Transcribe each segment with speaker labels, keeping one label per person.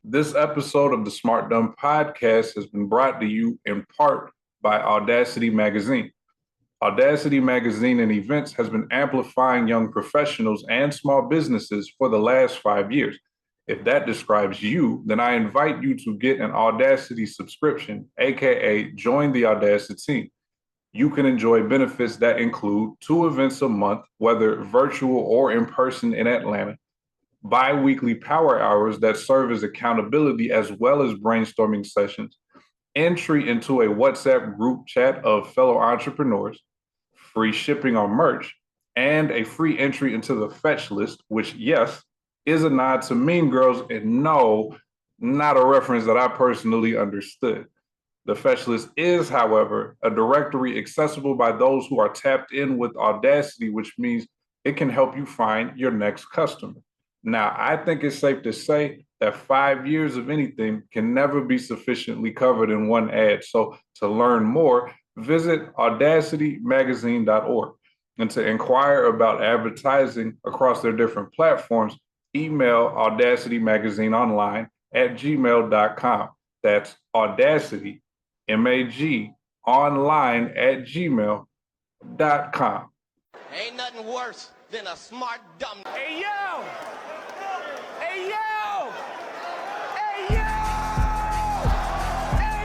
Speaker 1: This episode of the Smart Dumb Podcast has been brought to you in part by Audacity Magazine. Audacity Magazine and Events has been amplifying young professionals and small businesses for the last 5 years. If that describes you, then I invite you to get an Audacity subscription, aka join the Audacity team. You can enjoy benefits that include 2 events a month, whether virtual or in person in Atlanta, bi-weekly power hours that serve as accountability as well as brainstorming sessions, entry into a WhatsApp group chat of fellow entrepreneurs, free shipping on merch, and a free entry into the fetch list, which, yes, is a nod to Mean Girls and no, not a reference that I personally understood. The fetch list is, however, a directory accessible by those who are tapped in with Audacity, which means it can help you find your next customer. Now, I think it's safe to say that 5 years of anything can never be sufficiently covered in one ad. So, to learn more, visit audacitymagazine.org. And to inquire about advertising across their different platforms, email Audacity Magazine online at gmail.com. That's Audacity MAG online at gmail.com.
Speaker 2: Ain't nothing worse than a smart dumb. Hey yo! Hey yo! Hey yo! Hey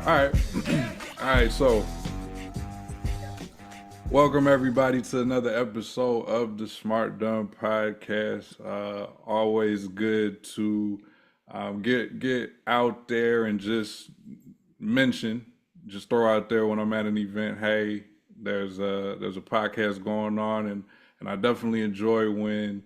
Speaker 1: All right. All right. So, welcome everybody to another episode of the Smart Dumb Podcast. Always good to get out there and just throw out there when I'm at an event. Hey, there's a podcast going on, and I definitely enjoy when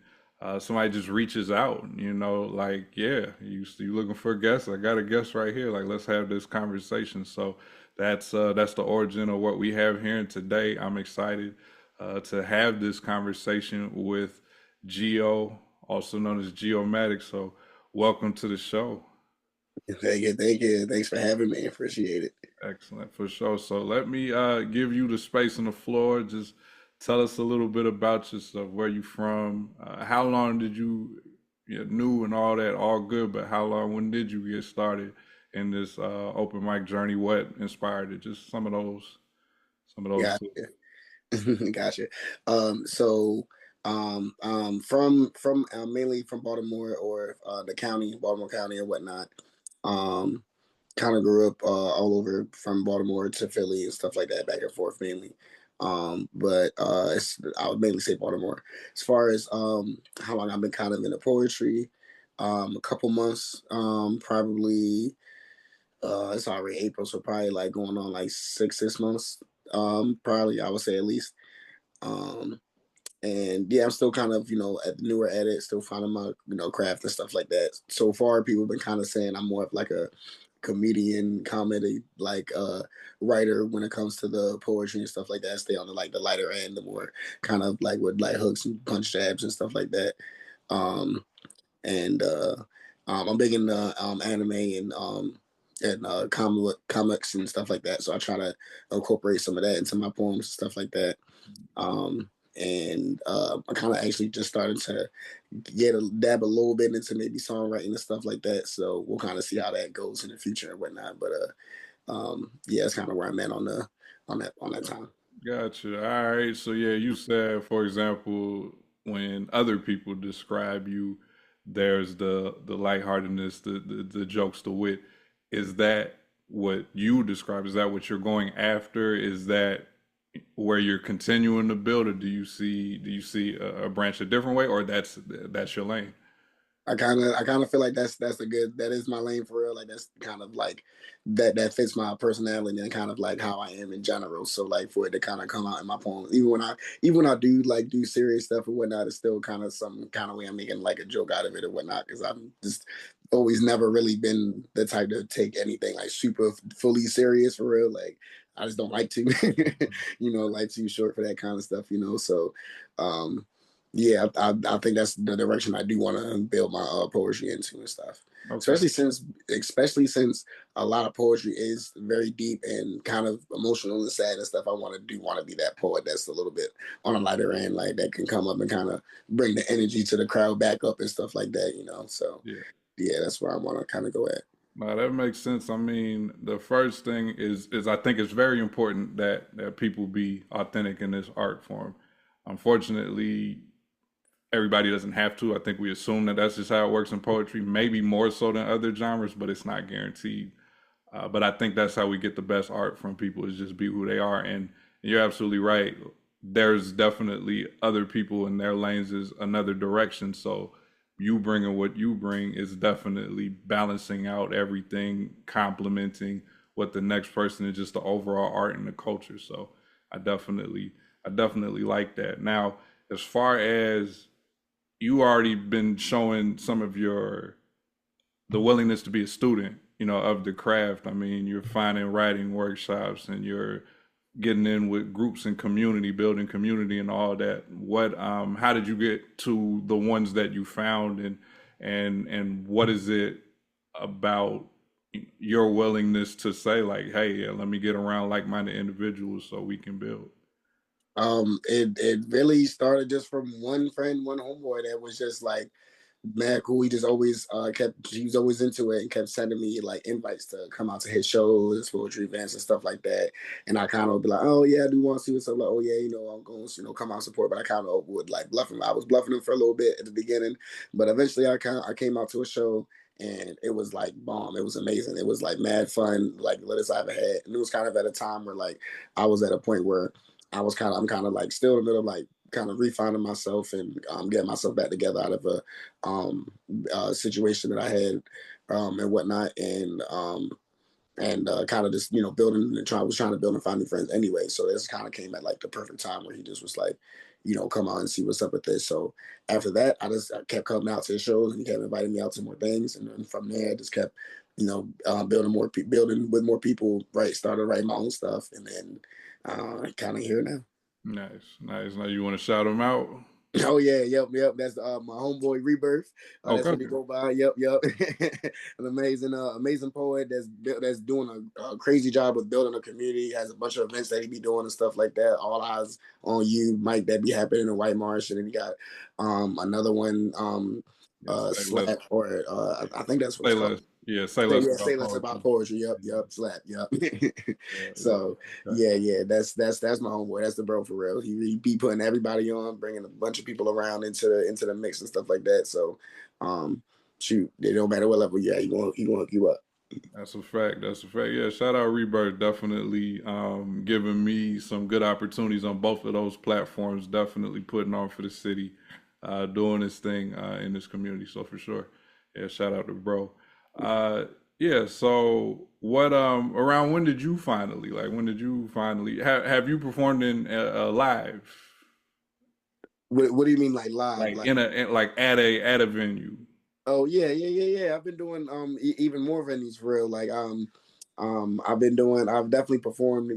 Speaker 1: somebody just reaches out. Like, yeah, you looking for a guest? I got a guest right here. Like, let's have this conversation. So that's the origin of what we have here. And today, I'm excited to have this conversation with Geo, also known as Geomatic. So, welcome to the show.
Speaker 3: Thank you. Thanks for having me. Appreciate it.
Speaker 1: Excellent, for sure. So let me give you the space on the floor. Just tell us a little bit about yourself. Where you from? How long did you knew and all that? All good, but how long? When did you get started in this open mic journey? What inspired it? Just some of those.
Speaker 3: Gotcha. Gotcha. So from mainly from Baltimore or the county, Baltimore County or whatnot. Kind of grew up all over from Baltimore to Philly and stuff like that, back and forth mainly. But I would mainly say Baltimore. As far as how long I've been kind of into poetry, a couple months, probably. It's already April, so probably like going on like six months. Probably I would say at least. And yeah, I'm still kind of newer at it, still finding my craft and stuff like that. So far, people have been kind of saying I'm more of like a comedian, comedy like writer when it comes to the poetry and stuff like that. Stay on the lighter end, the more kind of like with like hooks and punch jabs and stuff like that. And I'm big in anime and comics and stuff like that. So I try to incorporate some of that into my poems and stuff like that. And I kind of actually just started to dab a little bit into maybe songwriting and stuff like that. So we'll kind of see how that goes in the future and whatnot. But yeah, that's kind of where I'm at on that time.
Speaker 1: Gotcha. All right. So yeah, you said, for example, when other people describe you, there's the lightheartedness, the jokes, the wit. Is that what you describe? Is that what you're going after? Is that where you're continuing to build, or do you see a branch a different way, or that's your lane?
Speaker 3: I kind of feel like that is my lane for real. Like that's kind of like that fits my personality and kind of like how I am in general. So like for it to kind of come out in my poems, even when I do like do serious stuff or whatnot, it's still kind of some kind of way I'm making like a joke out of it or whatnot, because I'm just always never really been the type to take anything like super fully serious for real. Like I just don't like to, like too short for that kind of stuff. So. Yeah, I think that's the direction I do want to build my poetry into and stuff.
Speaker 1: Okay.
Speaker 3: especially since a lot of poetry is very deep and kind of emotional and sad and stuff. I want to be that poet that's a little bit on a lighter end, like that can come up and kind of bring the energy to the crowd back up and stuff like that, So
Speaker 1: Yeah.
Speaker 3: yeah, that's where I want to kind of go at.
Speaker 1: No, that makes sense. I mean, the first thing is I think it's very important that people be authentic in this art form. Unfortunately, everybody doesn't have to. I think we assume that that's just how it works in poetry, maybe more so than other genres, but it's not guaranteed. But I think that's how we get the best art from people is just be who they are. And you're absolutely right. There's definitely other people in their lanes is another direction. So you bringing what you bring is definitely balancing out everything, complementing what the next person is just the overall art and the culture. So I definitely, I definitely like that. Now, as far as you already been showing some of your the willingness to be a student, of the craft. I mean, you're finding writing workshops and you're getting in with groups and community, building community and all that. How did you get to the ones that you found and what is it about your willingness to say like, hey, yeah, let me get around like-minded individuals so we can build?
Speaker 3: It really started just from one friend, one homeboy that was just like mad cool. He just always he was always into it and kept sending me like invites to come out to his shows, poetry events and stuff like that. And I kind of be like, oh yeah, I do want to see what's up. Like, oh yeah, I'm going to come out and support. But I kind of would like bluff him. I was bluffing him for a little bit at the beginning, but eventually I came out to a show and it was like bomb. It was amazing. It was like mad fun, like latest I ever had. And it was kind of at a time where like I was at a point where I'm kind of like still in the middle of like kind of refining myself and getting myself back together out of situation that I had and whatnot, and kind of just building and was trying to build and find new friends anyway. So this kind of came at like the perfect time where he just was like, come out and see what's up with this. So after that, I kept coming out to the shows and he kept inviting me out to more things, and then from there, I just kept building with more people. Right, started writing my own stuff, and then kind of here now.
Speaker 1: Nice, nice. Now you want to shout them out?
Speaker 3: Oh yeah, yep. That's my homeboy Rebirth. That's
Speaker 1: Okay.
Speaker 3: what he go by. Yep. An amazing poet that's doing a crazy job with building a community. He has a bunch of events that he be doing and stuff like that. All eyes on you, Mike. That be happening in White Marsh, and then you got another one,
Speaker 1: Yeah, say less.
Speaker 3: Slap, or I think that's what
Speaker 1: Say
Speaker 3: it's called.
Speaker 1: less. Yeah, say less
Speaker 3: Say
Speaker 1: about
Speaker 3: less about
Speaker 1: poetry.
Speaker 3: poetry. Yep,
Speaker 1: Yeah,
Speaker 3: slap. Yep.
Speaker 1: yeah.
Speaker 3: So
Speaker 1: Okay.
Speaker 3: yeah, that's my homeboy. That's the bro for real. He be putting everybody on, bringing a bunch of people around into the mix and stuff like that. So, shoot, it don't matter what level you're at, he gonna hook you up.
Speaker 1: That's a fact. That's a fact. Yeah, shout out Rebirth. Definitely giving me some good opportunities on both of those platforms. Definitely putting on for the city, doing this thing in this community. So for sure. Yeah, shout out to bro. Uh, yeah, so what around when did you finally when did you finally have you performed in live?
Speaker 3: What do you mean like live?
Speaker 1: Like
Speaker 3: Like,
Speaker 1: like at a venue.
Speaker 3: oh yeah. I've been doing even more venues for real. Like I've definitely performed,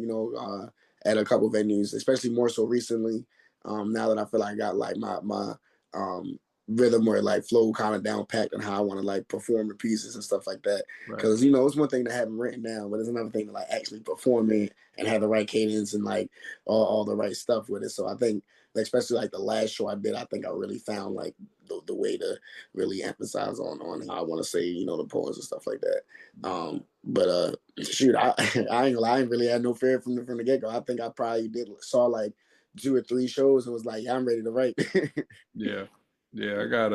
Speaker 3: at a couple venues, especially more so recently. Now that I feel like I got like my um rhythm or like flow kind of down packed and how I want to like perform the pieces and stuff like that.
Speaker 1: Right.
Speaker 3: Cause it's one thing to have them written down, but it's another thing to like actually perform it and have the right cadence and like all the right stuff with it. So I think especially like the last show I did, I think I really found like the way to really emphasize on how I want to say, the poems and stuff like that. But shoot, I ain't gonna lie, I ain't really had no fear from the get go. I think I probably saw like 2 or 3 shows and was like, yeah, I'm ready to write.
Speaker 1: Yeah. Yeah, I got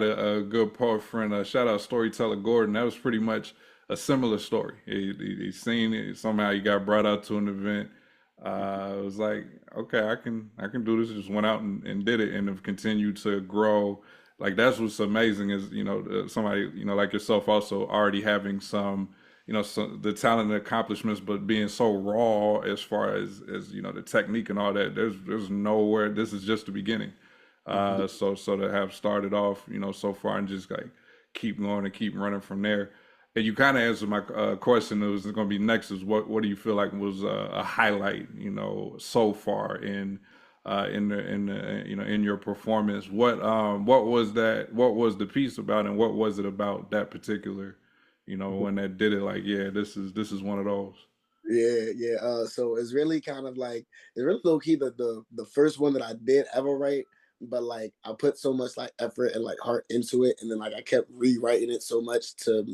Speaker 1: a good poet friend. Shout out Storyteller Gordon. That was pretty much a similar story. He seen it somehow. He got brought out to an event. It was like, okay, I can do this. Just went out and did it, and have continued to grow. Like that's what's amazing is somebody like yourself also already having some the talent and accomplishments, but being so raw as far as the technique and all that. There's nowhere. This is just the beginning. So to have started off, so far and just like keep going and keep running from there. And you kind of answered my question that was going to be next is what do you feel like was a highlight, so far in in your performance. What was that? What was the piece about, and what was it about that particular, when that did it? Like, yeah, this is one of those.
Speaker 3: Yeah. So it's really kind of like it's really low key the first one that I did ever write, but like I put so much like effort and like heart into it, and then like I kept rewriting it so much to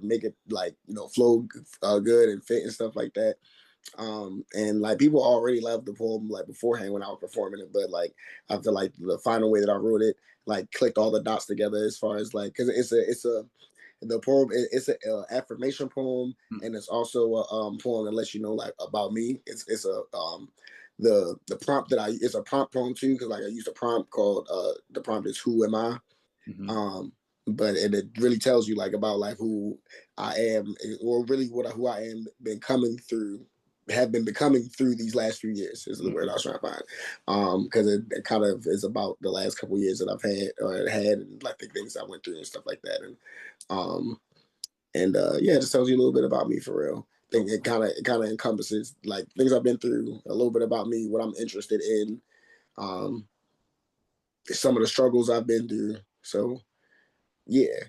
Speaker 3: make it like flow good and fit and stuff like that. And like people already loved the poem like beforehand when I was performing it, but like after like the final way that I wrote it, like clicked all the dots together as far as like because it's a the poem it's an affirmation poem, and it's also a poem that lets you know like about me. It's a the prompt that I it's a prompt poem too, because like I used a prompt called the prompt is who am I.
Speaker 1: Mm-hmm.
Speaker 3: But it really tells you like about like who I am, or really who I am been coming through have been becoming through these last few years is the word I was trying to find. Because it kind of is about the last couple of years that I've had and like the things I went through and stuff like that. Um yeah, it just tells you a little bit about me for real. I think it kind of encompasses like things I've been through, a little bit about me, what I'm interested in, um, some of the struggles I've been through. So yeah,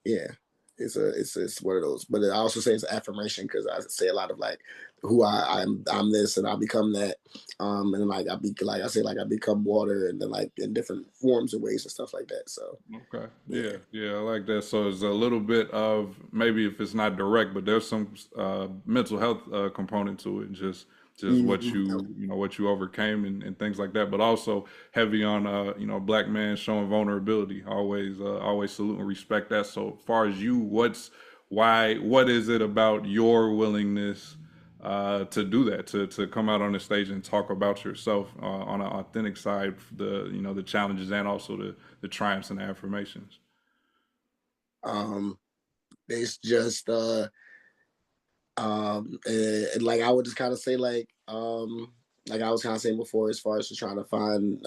Speaker 3: it's one of those. But I also say it's an affirmation because I say a lot of like who I'm this and I become that, and like like I say like I become water and then like in different forms and ways and stuff like that. So
Speaker 1: Okay.
Speaker 3: yeah.
Speaker 1: Yeah, I like that. So it's a little bit of, maybe if it's not direct, but there's some mental health component to it. Just what
Speaker 3: Mhm.
Speaker 1: what you overcame, and things like that. But also heavy on black man showing vulnerability. Always salute and respect that. So far as you, what is it about your willingness to do that, to come out on the stage and talk about yourself on an authentic side, the challenges and also the triumphs and the affirmations?
Speaker 3: Um, it's just and like I would just kind of say like I was kind of saying before, as far as just trying to find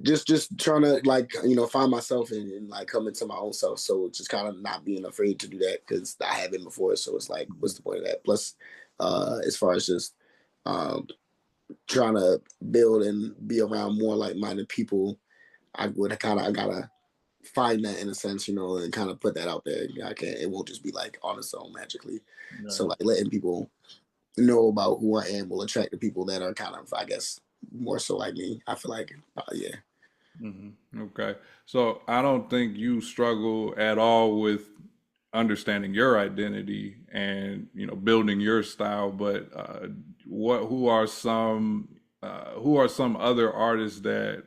Speaker 3: just trying to like find myself and like come into my own self. So just kind of not being afraid to do that because I have been before. So it's like, what's the point of that? Plus, as far as just um trying to build and be around more like-minded people, I gotta find that in a sense, and kind of put that out there. I can't. It won't just be like on its own magically.
Speaker 1: Yeah.
Speaker 3: So like letting people know about who I am will attract the people that are kind of, I guess, more so like me. I feel like, yeah.
Speaker 1: Okay. So I don't think you struggle at all with understanding your identity and building your style. But what who are some other artists that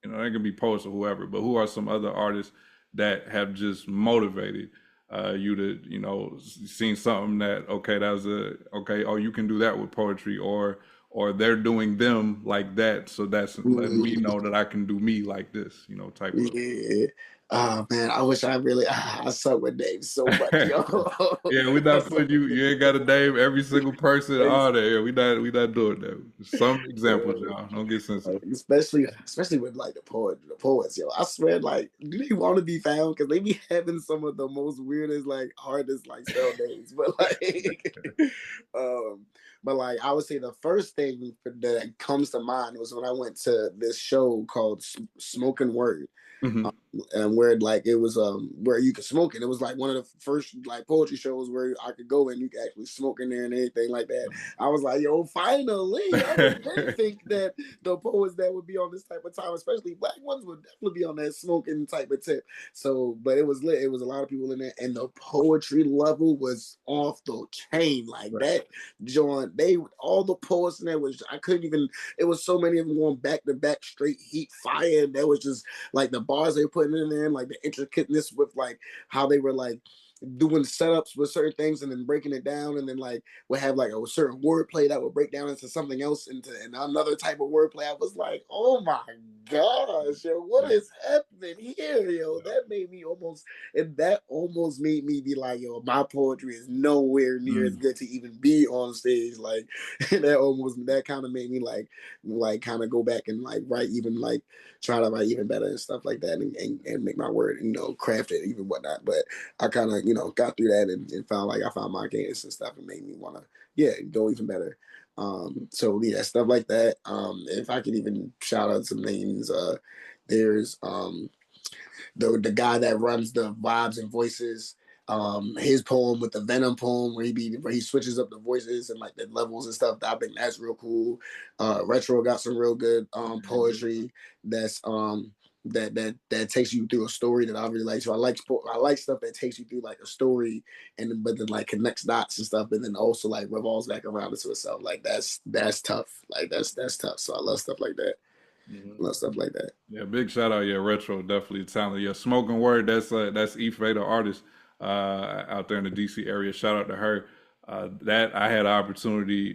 Speaker 1: they can be poets or whoever, but who are some other artists that have just motivated you to seen something that, okay, that was a okay, oh, you can do that with poetry, or they're doing them like that, so that's letting me know that I can do me like this, type
Speaker 3: Yeah. Oh man, I wish I really I suck with names so much,
Speaker 1: of.
Speaker 3: yo.
Speaker 1: Yeah, we
Speaker 3: I
Speaker 1: not
Speaker 3: suck
Speaker 1: putting you.
Speaker 3: with
Speaker 1: You ain't got to name every single person
Speaker 3: names.
Speaker 1: on there. We not doing that. Some examples, y'all. Don't get sensitive.
Speaker 3: Especially with like the poets, yo. I swear, like, do they want to be found? Because they be having some of the most weirdest, like, hardest, like, spell names. But like, um, but like, I would say the first thing that comes to mind was when I went to this show called Smoking Word.
Speaker 1: Hmm.
Speaker 3: Um, and where like it was where you could smoke it. It was like one of the first like poetry shows where I could go and you could actually smoke in there and anything like that. I was like, yo, finally! I didn't think that the poets that would be on this type of time, especially black ones, would definitely be on that smoking type of tip. So, but it was lit. It was a lot of people in there, and the poetry level was off the chain. Like
Speaker 1: Right.
Speaker 3: that joint, they all the poets in there was I couldn't even. It was so many of them going back to back, straight heat fire. And that was just like the bars they were putting in there, and like the intricateness with like how they were like doing setups with certain things and then breaking it down, and then like would have like a certain wordplay that would break down into something else, into another type of wordplay. I was like, oh my gosh, yo, what is happening here, yo? That almost made me be like, yo, my poetry is nowhere near as
Speaker 1: Mm.
Speaker 3: good to even be on stage. Like that kind of made me like kind of go back and like write even like try to write even better and stuff like that, and make my word, craft it even whatnot. But I kind of got through that and found I found my games and stuff and made me want to go even better. So yeah, stuff like that. If I could even shout out some names, there's the guy that runs the vibes and voices. His poem with the Venom poem where he switches up the voices and like the levels and stuff. I think that's real cool. Retro got some real good poetry that's that takes you through a story that I really like. So I like stuff that takes you through like a story but then like connects dots and stuff, and then also like revolves back around into itself. Like that's tough. Like that's tough. So I love stuff like that. Love stuff like that.
Speaker 1: Yeah, big shout out. Yeah, Retro, definitely talent. Yeah, Smoking Word, that's Eve the artist out there in the DC area. Shout out to her. That I had an opportunity,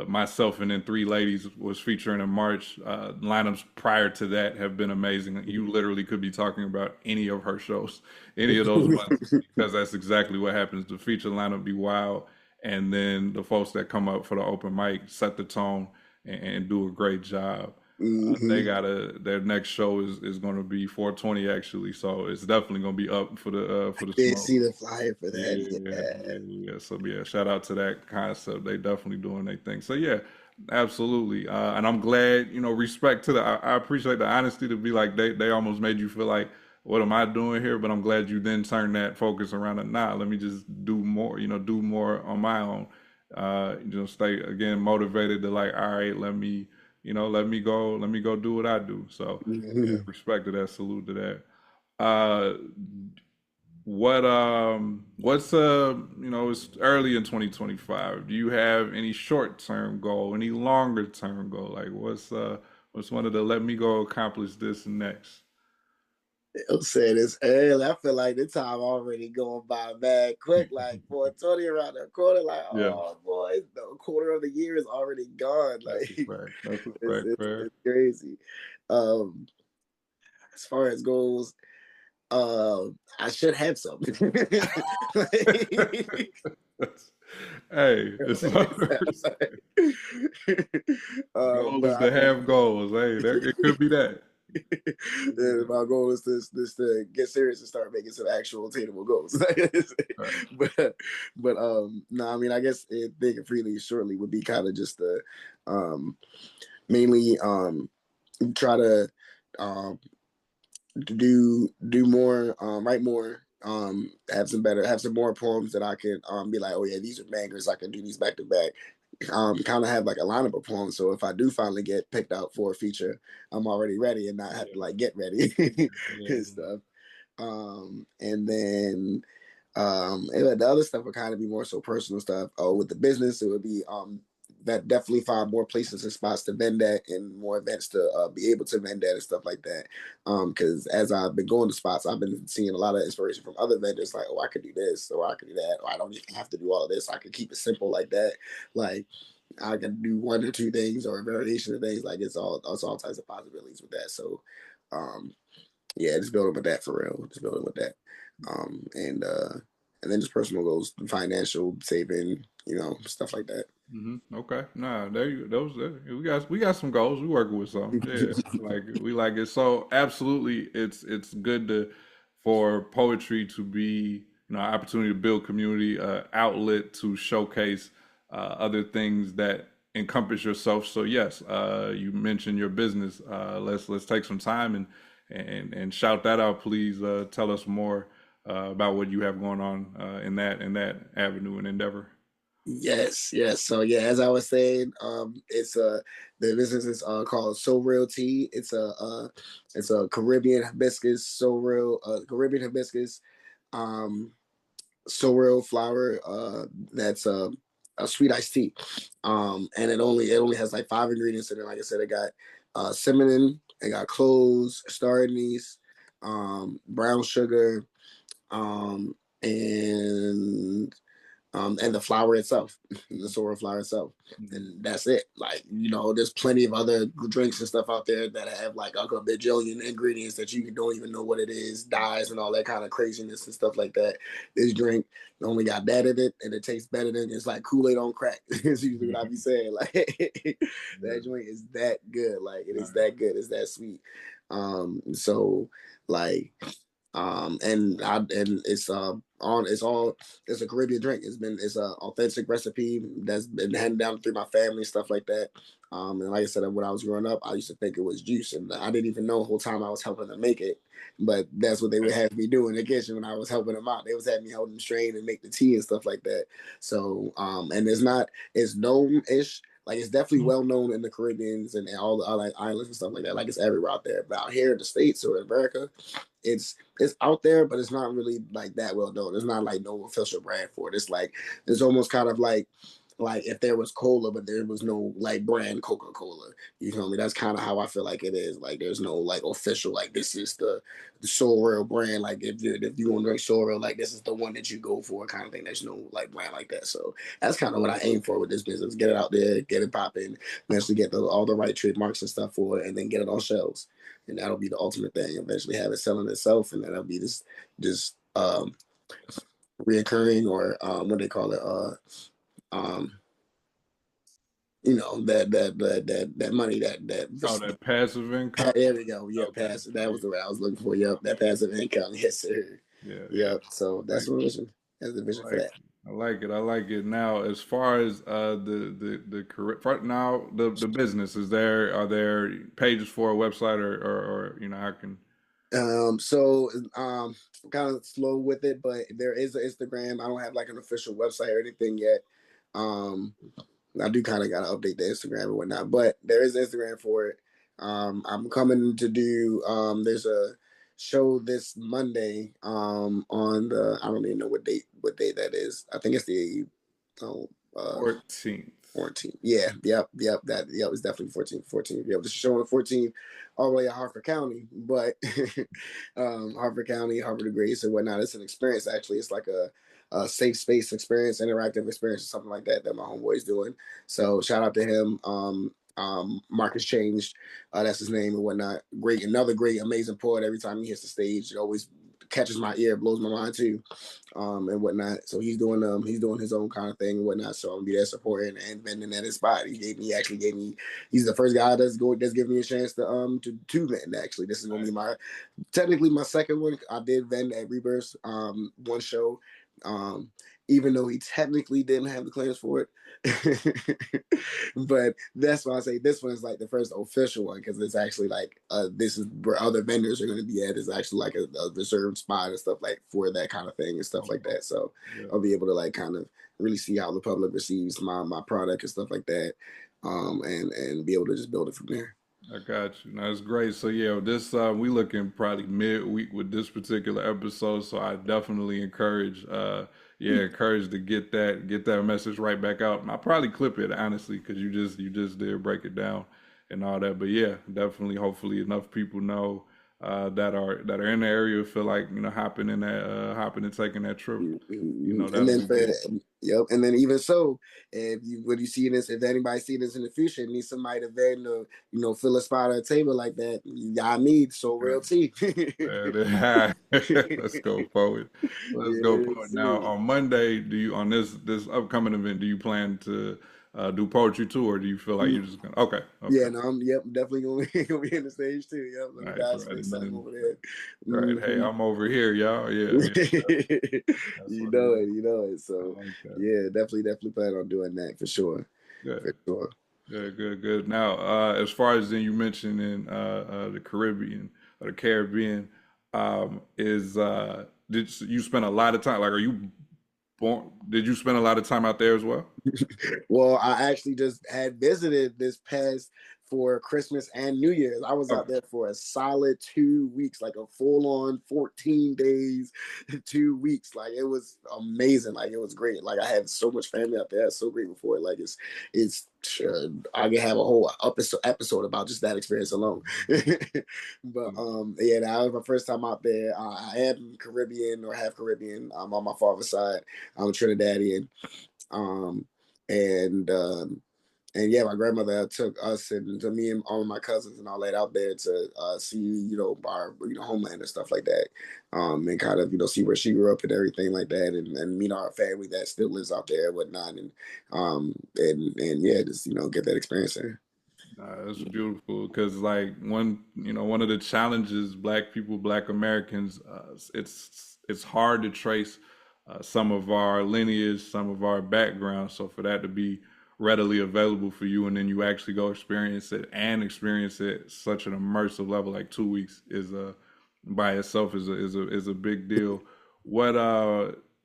Speaker 1: myself and then Three Ladies was featuring in March. Lineups prior to that have been amazing. You literally could be talking about any of her shows, any of those months, because that's exactly what happens. The feature lineup be wild, and then the folks that come up for the open mic set the tone and do a great job. They got their next show is going to be 420 actually, so it's definitely going to be up for the
Speaker 3: Did
Speaker 1: smoke.
Speaker 3: see the flyer for that.
Speaker 1: Yeah,
Speaker 3: Yeah.
Speaker 1: yeah. So yeah, shout out to that concept. They definitely doing their thing. So yeah, absolutely. And I'm glad, respect to I appreciate the honesty to be like they almost made you feel like, what am I doing here? But I'm glad you then turned that focus around and let me just do more, do more on my own. Stay again motivated to like, all right, let me go do what I do. So yeah,
Speaker 3: Mhm.
Speaker 1: respect to that, salute to that. Uh what's it's early in 2025. Do you have any short-term goal, any longer term goal? Like what's one of the let me go accomplish this next?
Speaker 3: I'm saying this early. I feel like the time already going by mad quick. Like 420 around the corner. Like,
Speaker 1: Yeah,
Speaker 3: oh boy, the quarter of the year is already gone.
Speaker 1: that's a
Speaker 3: Like
Speaker 1: fact. That's a
Speaker 3: it's
Speaker 1: fact,
Speaker 3: it's,
Speaker 1: fair.
Speaker 3: it's crazy. Um, as far as goals, I should have some. Like,
Speaker 1: Hey, it's goal is
Speaker 3: but
Speaker 1: to have goals. Hey, it could be that.
Speaker 3: my goal is to get serious and start making some actual attainable goals.
Speaker 1: Right.
Speaker 3: but no, I mean, I guess thinking freely shortly would be kind of just the mainly try to um, do more, write more, have some more poems that I can be like, oh yeah, these are bangers. I can do these back to back. Kind of have like a lineup of poems. So if I do finally get picked out for a feature, I'm already ready and not have to like get ready
Speaker 1: Yeah.
Speaker 3: and stuff. And then the other stuff would kind of be more so personal stuff. Oh, with the business, it would be that definitely find more places and spots to vend at and more events to be able to vend at and stuff like that. Because as I've been going to spots, I've been seeing a lot of inspiration from other vendors. Like, oh, I could do this, or I could do that, or I don't even have to do all of this. I could keep it simple like that. Like, I can do one or two things or a variation of things. Like, it's all types of possibilities with that. So, um, yeah, just building with that for real. Just building with that. Um, and uh, and then just personal goals, financial saving, stuff like that.
Speaker 1: Okay. Nah, there you those we got some goals. We working with some. Yeah. Like we like it. So absolutely it's good to for poetry to be, an opportunity to build community, outlet to showcase other things that encompass yourself. So yes, you mentioned your business. Let's take some time and shout that out, please. Tell us more about what you have going on in that avenue and endeavor.
Speaker 3: Yes, yes. So yeah, as I was saying, it's the business is called So Real Tea. It's a Caribbean hibiscus, so real Caribbean hibiscus, um, so real flower. That's a sweet iced tea. And it only has like five ingredients in it. Like I said, it got cinnamon, it got cloves, star anise, brown sugar, and the flower itself, the sorrel flower itself.
Speaker 1: Mhm.
Speaker 3: And that's it. Like, there's plenty of other drinks and stuff out there that have like a bajillion ingredients that you don't even know what it is, dyes and all that kind of craziness and stuff like that. This drink only got that in it and it tastes better than it's like Kool-Aid on crack. Is usually what I be saying. Like
Speaker 1: Yeah.
Speaker 3: that drink is that good. Like it is
Speaker 1: Right.
Speaker 3: that good. It's that sweet. So like And it's it's a Caribbean drink. It's a authentic recipe that's been handed down through my family, stuff like that. And like I said, when I was growing up, I used to think it was juice, and I didn't even know the whole time I was helping them make it. But that's what they would have me do in the kitchen when I was helping them out. They was having me help them strain and make the tea and stuff like that. So, and it's known-ish. Like it's definitely well known in the Caribbeans and all the other islands and stuff like that. Like it's everywhere out there. But out here in the States or in America, it's out there, but it's not really like that well known. There's not like no official brand for it. It's like it's almost kind of like if there was cola, but there was no like brand Coca-Cola. You feel me? That's kind of how I feel like it is. Like there's no like official like this is the Soul Real brand. Like if you want to drink Soul Real, like this is the one that you go for kind of thing. There's no like brand like that. So that's kind of what I aim for with this business. Get it out there, get it popping, eventually get all the right trademarks and stuff for it, and then get it on shelves. And that'll be the ultimate thing. Eventually have it selling itself, and then that'll be this reoccurring or what they call it um, that money
Speaker 1: that passive income.
Speaker 3: there we go. Yeah,
Speaker 1: Okay.
Speaker 3: passive. That was the way I was looking for. Yep, that passive income. Yes, sir.
Speaker 1: Yeah.
Speaker 3: Yep. So that's my vision. That's the vision for that.
Speaker 1: I like it. I like it. Now, as far as the career now, the business are there pages for a website or I can.
Speaker 3: So kind of slow with it, but there is an Instagram. I don't have like an official website or anything yet. I do kind of got to update the Instagram and whatnot, but there is Instagram for it. I'm coming to do, there's a show this Monday on I don't even know what day that is. I think it's the
Speaker 1: 14th.
Speaker 3: 14th. Yeah, yep. It's definitely 14th. 14th. Yep, the show on the 14th, all the way at Harford County, but Harford County, Harvard Degrees and whatnot. It's an experience actually. It's like a safe space experience, interactive experience, or something like that my homeboy's doing. So shout out to him. Marcus Changed, that's his name and whatnot. Another great, amazing poet. Every time he hits the stage, it always catches my ear, blows my mind too, and whatnot. So he's doing his own kind of thing and whatnot. So I'm gonna be there supporting and vending at his spot. He actually gave me. He's the first guy that's giving me a chance to vend. Actually, this is gonna be technically my second one. I did vend at Rebirth one show. Even though he technically didn't have the clearance for it. But that's why I say this one is like the first official one, because it's actually like this is where other vendors are going to be at. It's actually like a reserved spot and stuff like for that kind of thing and stuff like that. So I'll be able to like kind of really see how the public receives my product and stuff like that, and be able to just build it from there.
Speaker 1: I got you. That's great. So yeah, this we looking probably midweek with this particular episode. So I definitely encourage to get that message right back out. And I'll probably clip it honestly because you just did break it down and all that. But yeah, definitely. Hopefully enough people know that are in the area feel like hopping and taking that trip.
Speaker 3: And then and then even so, if anybody see this in the future and needs somebody to vend or fill a spot at a table like that, I need Soul Real tea.
Speaker 1: Let's go forward. Let's go forward. Now on Monday, on this upcoming event, do you plan to do poetry too, or do you feel like you're just gonna? Okay.
Speaker 3: Yeah, no, I'm definitely gonna be in the stage too. Yep, let me guys say something over there.
Speaker 1: Right, hey, I'm over here, y'all. Yeah,
Speaker 3: you know it. So yeah, definitely plan on doing that for sure.
Speaker 1: Good. For sure. Good. Now, as far as then you mentioned in the Caribbean or the Caribbean, did you spend a lot of time? Like, are you born? Did you spend a lot of time out there as well?
Speaker 3: Well, I actually just had visited this past for Christmas and New Year's. I was out there for a solid 2 weeks, like a full-on 14 days, 2 weeks. Like it was amazing. Like it was great. Like I had so much family out there. I was so grateful for it. Like it's I can have a whole episode about just that experience alone. But yeah, that was my first time out there. I am Caribbean or half Caribbean. I'm on my father's side. I'm Trinidadian. And yeah, my grandmother took us and to me and all of my cousins and all that out there to see, our homeland and stuff like that, and kind of see where she grew up and everything like that, and meet our family that still lives out there and whatnot, and yeah, just get that experience there.
Speaker 1: That's beautiful because, like, one of the challenges Black people, Black Americans, it's hard to trace some of our lineage, some of our background. So for that to be readily available for you, and then you actually go experience it and experience it such an immersive level, like 2 weeks, is by itself is a big deal. What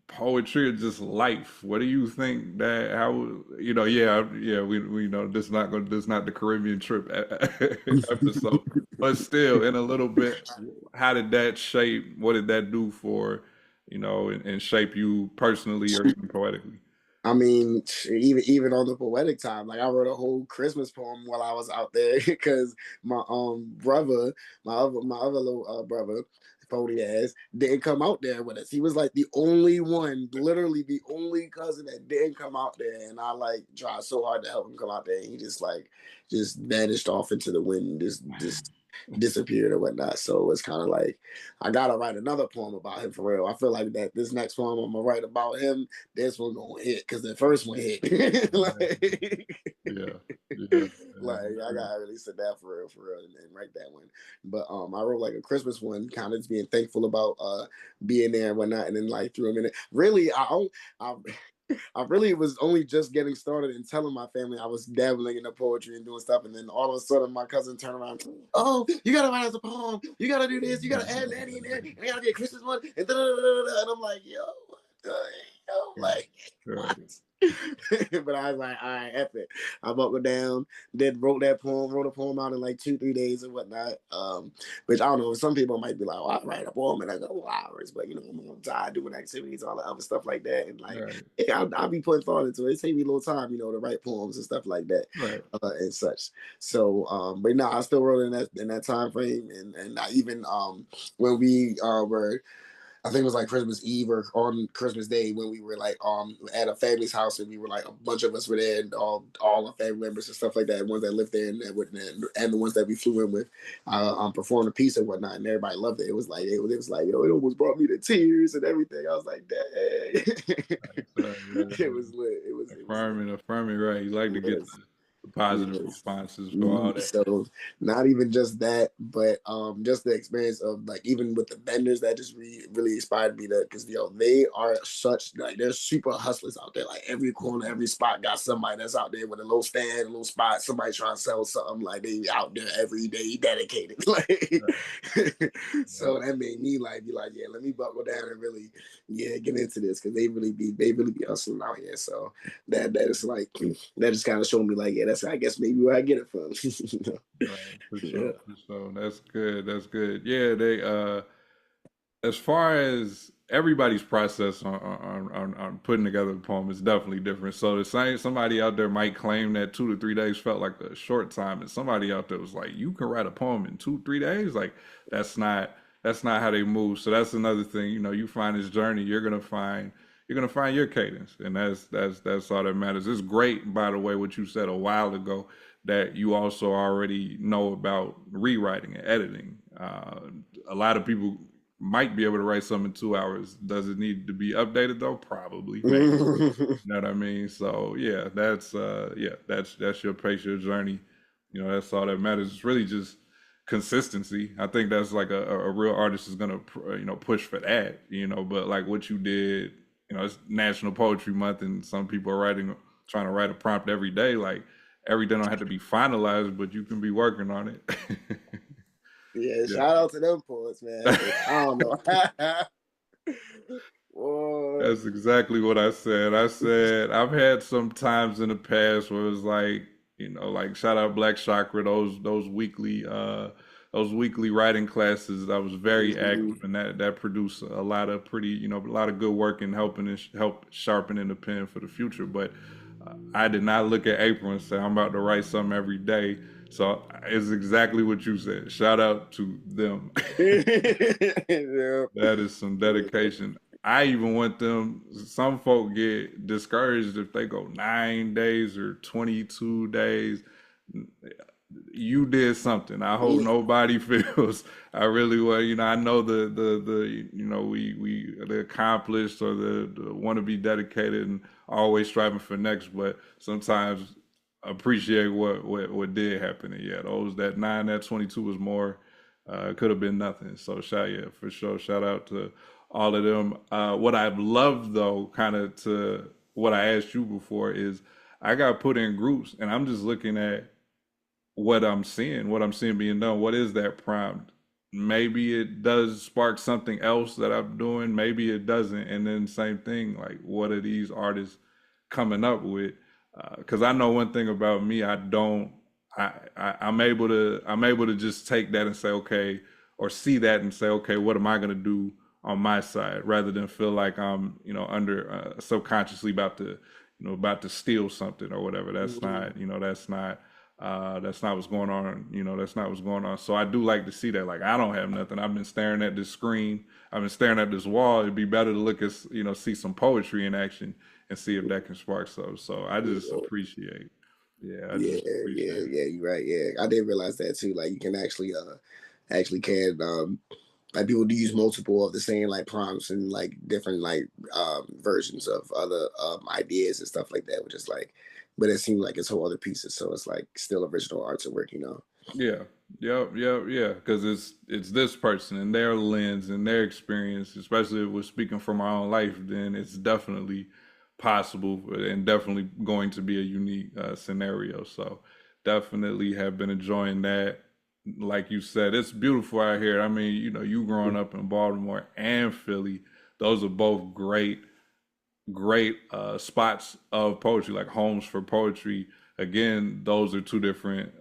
Speaker 1: poetry or just life? What do you think that how yeah, we know this not the Caribbean trip episode, but still in a little bit, how did that shape? What did that do for and shape you personally or even poetically?
Speaker 3: I mean, even on the poetic time, like I wrote a whole Christmas poem while I was out there because my brother, my other little brother, phony ass, didn't come out there with us. He was like the only one, literally the only cousin that didn't come out there, and I like tried so hard to help him come out there. And he just vanished off into the wind, just disappeared or whatnot. So it's kind of like I gotta write another poem about him for real. I feel like that this next poem I'm gonna write about him, this one gonna hit because the first one hit. like,
Speaker 1: Yeah, yeah,
Speaker 3: like I gotta really sit down for real, and write that one. But I wrote like a Christmas one, kind of just being thankful about being there and whatnot, and then like threw him in it. Really, I I really was only just getting started and telling my family I was dabbling in the poetry and doing stuff, and then all of a sudden my cousin turned around, oh, you gotta write us a poem, you gotta do this, you gotta add that in there, and it gotta be a Christmas one, and and I'm like, yo, what the hell, like
Speaker 1: right,
Speaker 3: what? But I was like, all right, F it. I buckled down, wrote a poem out in like 2-3 days and whatnot. Which I don't know, some people might be like, oh, I write a poem in a couple hours, but I'm on time doing activities, all the other stuff like that. And like,
Speaker 1: right,
Speaker 3: yeah, I'll be putting thought into it. It takes me a little time, to write poems and stuff like that,
Speaker 1: right.
Speaker 3: and such. So, but no, I still wrote in that time frame, and I even when we were I think it was like Christmas Eve or on Christmas Day when we were like at a family's house and we were like a bunch of us were there and all the family members and stuff like that, ones that lived there and the ones that we flew in with, performed a piece and whatnot, and everybody loved it. It was like it was like it almost brought me to tears and everything. I was like, dang,
Speaker 1: Right, right,
Speaker 3: it
Speaker 1: right.
Speaker 3: was lit. It was lit.
Speaker 1: Affirming, right. You like to get
Speaker 3: Yes.
Speaker 1: the positive
Speaker 3: Yes.
Speaker 1: responses for all that.
Speaker 3: So not even just that, but just the experience of like even with the vendors that just really inspired me to because they are such like they're super hustlers out there. Like every corner, every spot got somebody that's out there with a little stand, a little spot, somebody trying to sell something. Like they out there every day, dedicated. Like
Speaker 1: Right, right,
Speaker 3: so that made me like be like, yeah, let me buckle down and really get into this because they really be hustling out here. So that is like that just kind of showed me like, yeah, that's I guess maybe where I get it from.
Speaker 1: right. For
Speaker 3: Yeah.
Speaker 1: sure, for sure. That's good. That's good. Yeah, they as far as everybody's process on putting together the poem is definitely different. So the same somebody out there might claim that 2 to 3 days felt like a short time, and somebody out there was like, "You can write a poem in 2 3 days." Like that's not that's not how they move. So that's another thing. You find this journey, you're gonna find your cadence, and that's all that matters. It's great, by the way, what you said a while ago that you also already know about rewriting and editing. A lot of people might be able to write something in 2 hours. Does it need to be updated though? Probably, maybe. You know what I mean? So that's your pace, your journey. That's all that matters. It's really just consistency. I think that's like a real artist is gonna push for that. But like what you did, it's National Poetry Month, and some people are trying to write a prompt every day. Like everything don't have to be finalized, but you can be working on it.
Speaker 3: Yeah,
Speaker 1: Yeah.
Speaker 3: shout out to them poets, man. I don't know. Boy.
Speaker 1: That's exactly what I said. I said I've had some times in the past where it's like, like shout out Black Chakra, those weekly writing classes. I was very active,
Speaker 3: Mhm.
Speaker 1: and that produced a lot of a lot of good work in helping and help sharpening the pen for the future. But I did not look at April and say I'm about to write something every day. So it's exactly what you said. Shout out to them.
Speaker 3: Yeah.
Speaker 1: That is some dedication. I even want them. Some folk get discouraged if they go 9 days or 22 days. You did something. I hope nobody feels. I really well. I know we the accomplished or the want to be dedicated and always striving for next. But sometimes appreciate what did happen. And yeah, those that 9, that 22 was more. Could have been nothing. So yeah, for sure. Shout out to all of them. What I've loved though, kind of to what I asked you before, is I got put in groups, and I'm just looking at what I'm seeing being done. What is that prompt? Maybe it does spark something else that I'm doing. Maybe it doesn't. And then same thing, like what are these artists coming up with? Because I know one thing about me, I don't. I'm able to just take that and say okay, or see that and say okay, what am I gonna do on my side, rather than feel like I'm under subconsciously about to about to steal something or whatever. That's not that's not what's going on. That's not what's going on. So I do like to see that. Like I don't have nothing. I've been staring at this screen. I've been staring at this wall. It'd be better to look at see some poetry in action and see if that can spark something. So I just appreciate. Yeah, I just appreciate it.
Speaker 3: Yeah. You're right. Yeah, I didn't realize that too. Like you can actually can like people do use multiple of the same like prompts and like different like versions of other ideas and stuff like that, which is like, but it seems like it's whole other pieces. So it's like still original art to work.
Speaker 1: Yeah, yeah. Because it's this person and their lens and their experience, especially if we're speaking from our own life. Then it's definitely possible and definitely going to be a unique scenario. So definitely have been enjoying that. Like you said, it's beautiful out here. I mean, you growing up in Baltimore and Philly, those are both great spots of poetry, like homes for poetry. Again, those are two different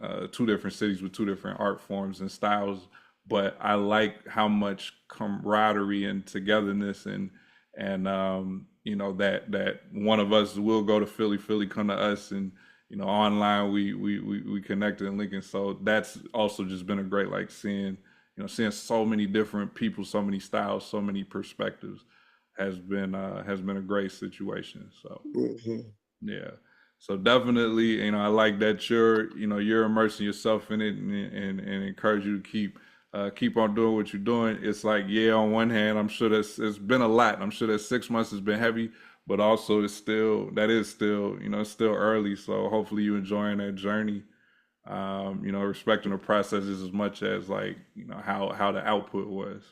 Speaker 1: cities with two different art forms and styles. But I like how much camaraderie and togetherness and that one of us will go to Philly, Philly come to us, and online we connected and linking. So that's also just been a great like seeing so many different people, so many styles, so many perspectives has been a great situation. So
Speaker 3: Mm-hmm.
Speaker 1: yeah. So definitely, I like that you're immersing yourself in it, and encourage you to keep on doing what you're doing. It's like, yeah, on one hand, I'm sure it's been a lot. I'm sure that 6 months has been heavy, but also it's still, it's still early. So hopefully you enjoying that journey. Respecting the processes as much as like, how the output was.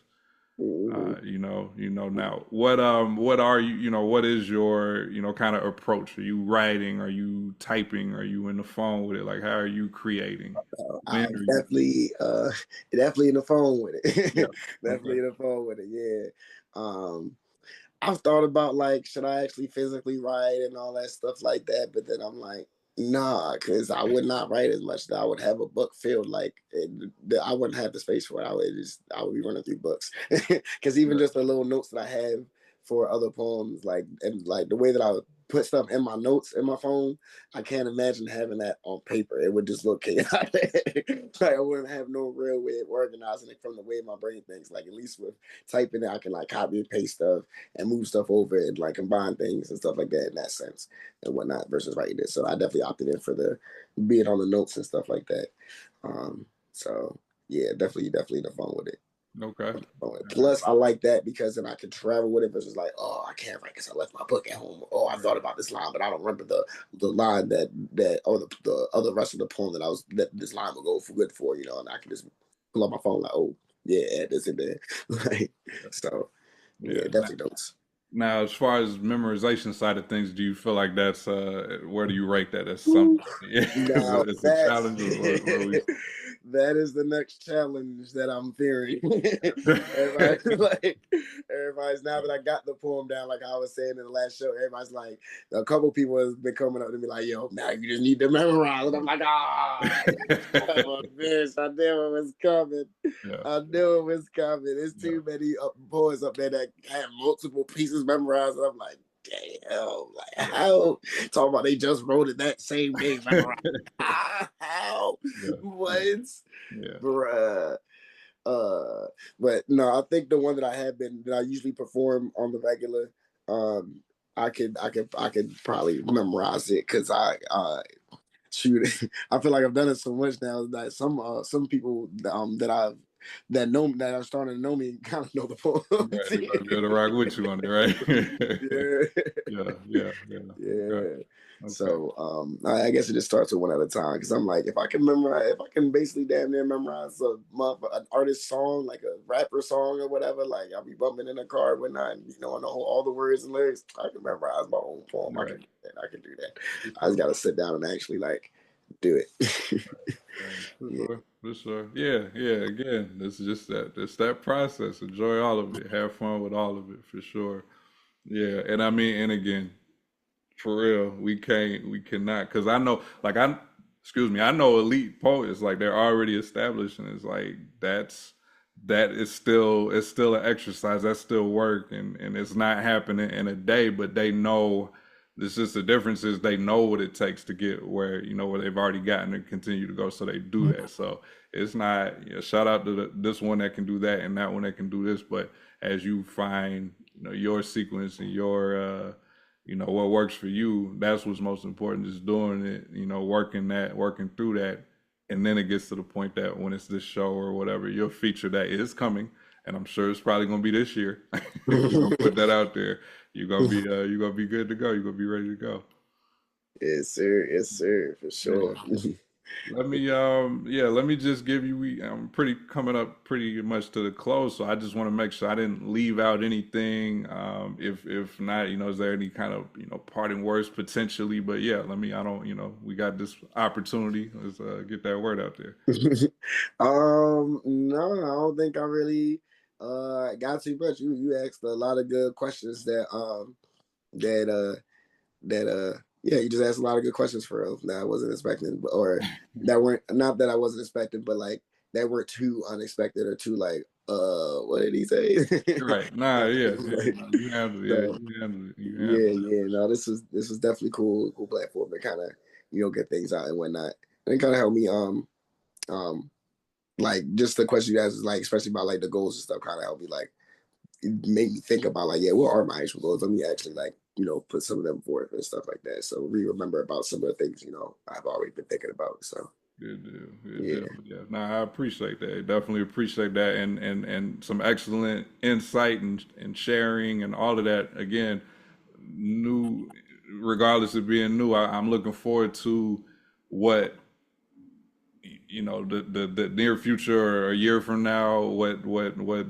Speaker 3: Mm-hmm.
Speaker 1: Now what are what is your kind of approach? Are you writing? Are you typing? Are you in the phone with it? Like how are you creating? When
Speaker 3: I'm
Speaker 1: are you?
Speaker 3: definitely in the phone with
Speaker 1: Yeah.
Speaker 3: it.
Speaker 1: Okay.
Speaker 3: Definitely in the phone with it. Yeah. I've thought about like, should I actually physically write and all that stuff like that? But then I'm like, nah, because I would not write as much. That I would have a book filled like I wouldn't have the space for it. I would be running through books because even
Speaker 1: Yeah.
Speaker 3: just the little notes that I have for other poems, like and like the way that I would put stuff in my notes in my phone, I can't imagine having that on paper. It would just look chaotic. Like I wouldn't have no real way of organizing it from the way my brain thinks. Like at least with typing it, I can like copy and paste stuff and move stuff over and like combine things and stuff like that in that sense and whatnot versus writing it. So I definitely opted in for the being on the notes and stuff like that. So yeah, definitely the fun with it.
Speaker 1: Okay.
Speaker 3: Plus, I like that because then I can travel with it versus like, oh, I can't write because I left my book at home. Oh, I thought about this line, but I don't remember the line that or the other rest of the poem that this line would go for good for, and I can just pull up my phone like, oh, yeah, add this in there. Like, so yeah,
Speaker 1: Yeah.
Speaker 3: definitely notes.
Speaker 1: Now, as far as memorization side of things, do you feel like that's where do you rate that as something? Yeah,
Speaker 3: Now
Speaker 1: it's a
Speaker 3: that's
Speaker 1: challenge, or where we.
Speaker 3: that is the next challenge that I'm fearing. everybody's like, everybody's now that I got the poem down, like I was saying in the last show, everybody's like, a couple people has been coming up to me like, "Yo, now you just need to memorize," and I'm like, bitch, I knew it was coming.
Speaker 1: Yeah.
Speaker 3: I knew it was coming. There's
Speaker 1: Yeah.
Speaker 3: too many poets up there that have multiple pieces memorized, and I'm like, damn, like how talking about they just wrote it that same day, memorized. How?
Speaker 1: Yeah.
Speaker 3: What?
Speaker 1: Yeah.
Speaker 3: Bruh. Uh, but no, I think the one that I usually perform on the regular, um, I could probably memorize it because shoot, I feel like I've done it so much now that some people that I've that are starting to know me kind of know the poem.
Speaker 1: Right, they're gonna be able to rock with you on it, right? Yeah.
Speaker 3: Yeah.
Speaker 1: Okay.
Speaker 3: So I guess it just starts with one at a time, because I'm like, if I can basically damn near memorize an artist song, like a rapper song or whatever, like I'll be bumping in a car and whatnot, and all the words and lyrics, I can memorize my own poem.
Speaker 1: Right.
Speaker 3: I can do that. I just gotta sit down and actually like do it.
Speaker 1: Right. For sure. Yeah. Again, it's just that process. Enjoy all of it. Have fun with all of it, for sure. Yeah. And I mean, and again, for real, we cannot, because I know, like, I know elite poets, like, they're already established, and it's like, it's still an exercise, that's still work, and it's not happening in a day, but they know. It's just the difference is they know what it takes to get where, where they've already gotten and continue to go, so they do that. So it's not, shout out to this one that can do that and that one that can do this, but as you find, your sequence and your what works for you, that's what's most important, is doing it, working through that. And then it gets to the point that when it's this show or whatever, your feature that is coming, and I'm sure it's probably gonna be this year. We're gonna put that out there. You're gonna be good to go. You're gonna be ready to go.
Speaker 3: Yes, sir, for sure.
Speaker 1: Yeah. Let me just give you. I'm pretty coming up pretty much to the close, so I just want to make sure I didn't leave out anything. If not, is there any kind of parting words potentially? But yeah, I don't. We got this opportunity. Let's get that word out there.
Speaker 3: No, I don't think I really got too much. You asked a lot of good questions that yeah, you just asked a lot of good questions for real that I wasn't expecting, or that weren't, not that I wasn't expecting, but like that weren't too unexpected or too like, what did he say?
Speaker 1: Right. Nah. Yeah.
Speaker 3: Like,
Speaker 1: No, you handled it. Yeah.
Speaker 3: so
Speaker 1: You handled it. You handled
Speaker 3: yeah. No, this was definitely cool platform to kind of get things out and whatnot, and it kind of helped me um like just the question you asked is like, especially about like the goals and stuff, kind of helped me like, it made me think about like, yeah, what are my actual goals? Let me actually like, put some of them forth and stuff like that. So remember about some of the things, I've already been thinking about. So
Speaker 1: Good deal. Good
Speaker 3: yeah.
Speaker 1: deal. Yeah. Nah, I appreciate that. Definitely appreciate that, and some excellent insight and sharing and all of that. Again, new, regardless of being new, I'm looking forward to what the near future or a year from now, what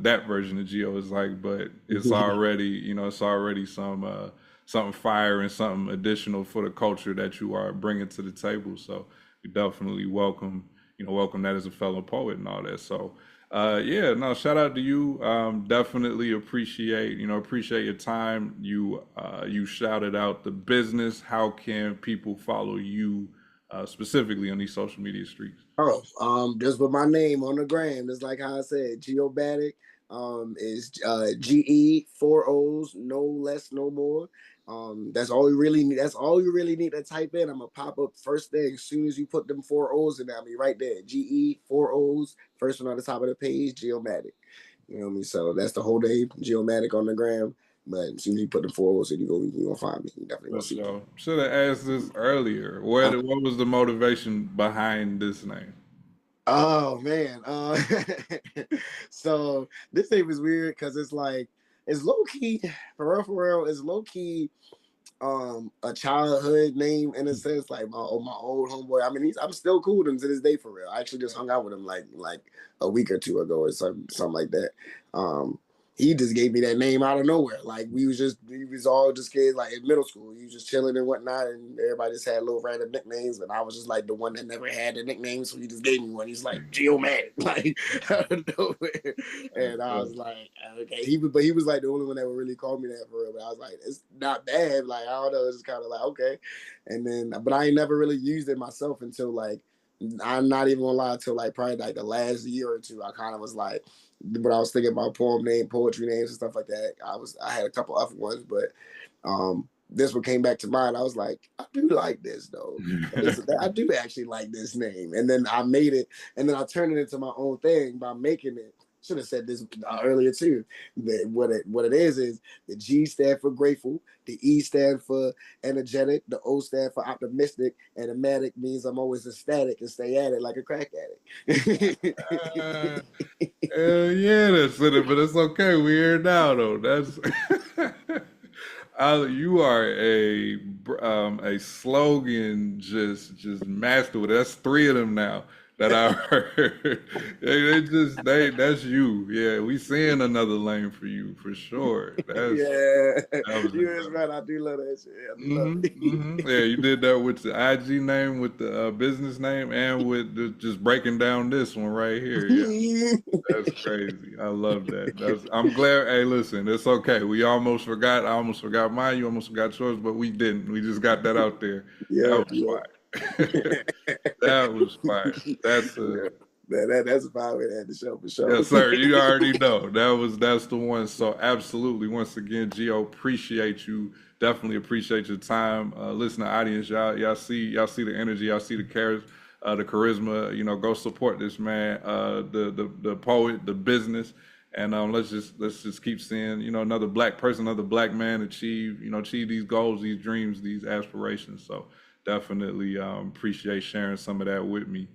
Speaker 1: that version of Geo is like. But it's already something fire and something additional for the culture that you are bringing to the table. So we definitely welcome that as a fellow poet and all that. So yeah, no, shout out to you. Definitely appreciate your time. You shouted out the business. How can people follow you specifically on these social media streets?
Speaker 3: Just with my name on the gram, just like how I said, Geomatic. Is GE, 4 O's, no less, no more. That's all you really need. That's all you really need to type in. I'm gonna pop up first thing as soon as you put them 4 O's in. I mean, right there, GE, 4 O's, first one on the top of the page, Geomatic. You know what I mean? So that's the whole name, Geomatic on the gram. But as soon as you put the 4 O's in, you gonna find me. You definitely gonna see me.
Speaker 1: Should have asked this earlier. What was the motivation behind this name?
Speaker 3: Oh man. So this name is weird because it's like, it's low key, for real, it's low key a childhood name in a sense, like my old homeboy. I mean, I'm still cool with him to this day, for real. I actually just hung out with him like a week or two ago or something like that. He just gave me that name out of nowhere. Like we was all just kids, like in middle school. You just chilling and whatnot, and everybody just had little random nicknames. And I was just like the one that never had a nickname, so he just gave me one. He's like Geomatic, like out of nowhere. And I was like, okay. But he was like the only one that would really call me that for real. But I was like, it's not bad. Like I don't know, it's just kind of like okay. And then, but I ain't never really used it myself until like, I'm not even gonna lie, until like probably like the last year or two. I kind of was like, when I was thinking about poetry names and stuff like that, I had a couple other ones, but this one came back to mind. I was like, I do like this though. I do actually like this name. And then I made it, and then I turned it into my own thing by making it should have said this earlier too. What it is the G stand for grateful, the E stand for energetic, the O stand for optimistic, and the matic means I'm always ecstatic and stay at it like a crack addict.
Speaker 1: Uh, yeah, that's it, but it's okay. We're here now, though. That's you are a slogan just master. That's three of them now that I heard. They that's you. Yeah, we seeing another lane for you for sure.
Speaker 3: Yeah,
Speaker 1: That was
Speaker 3: you is
Speaker 1: incredible.
Speaker 3: right. I do love that shit. I do love it.
Speaker 1: Yeah, you did that with the IG name, with the business name, and with just breaking down this one right here. Yeah. That's crazy. I love that. I'm glad. Hey, listen, it's okay. We almost forgot. I almost forgot mine. You almost forgot yours, but we didn't. We just got that out there. That
Speaker 3: Yeah,
Speaker 1: was
Speaker 3: yeah.
Speaker 1: fire. That was fire. That's a
Speaker 3: Yeah. That's a fire way to end the show for sure.
Speaker 1: yes, sir. You already know that's the one. So absolutely. Once again, Gio, appreciate you. Definitely appreciate your time. Listening audience, y'all see the energy, y'all see the the charisma. You know, go support this man, the poet, the business, and let's just keep seeing, you know, another black person, another black man achieve these goals, these dreams, these aspirations. So definitely appreciate sharing some of that with me.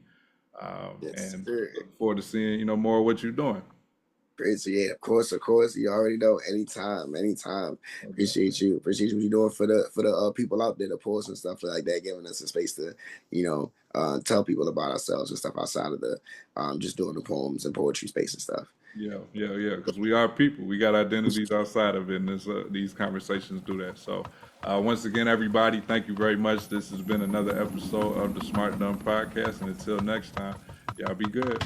Speaker 3: Yes,
Speaker 1: And
Speaker 3: sir.
Speaker 1: look forward to seeing, more of what you're doing.
Speaker 3: Great. So yeah, of course, of course. You already know. Anytime, anytime.
Speaker 1: Okay.
Speaker 3: Appreciate you. Appreciate what you're doing for the people out there, the posts and stuff like that, giving us a space to, tell people about ourselves and stuff outside of the just doing the poems and poetry space and stuff.
Speaker 1: Yeah. Because we are people. We got identities outside of it, and these conversations do that. So, once again, everybody, thank you very much. This has been another episode of the Smart Dumb Podcast, and until next time, y'all be good.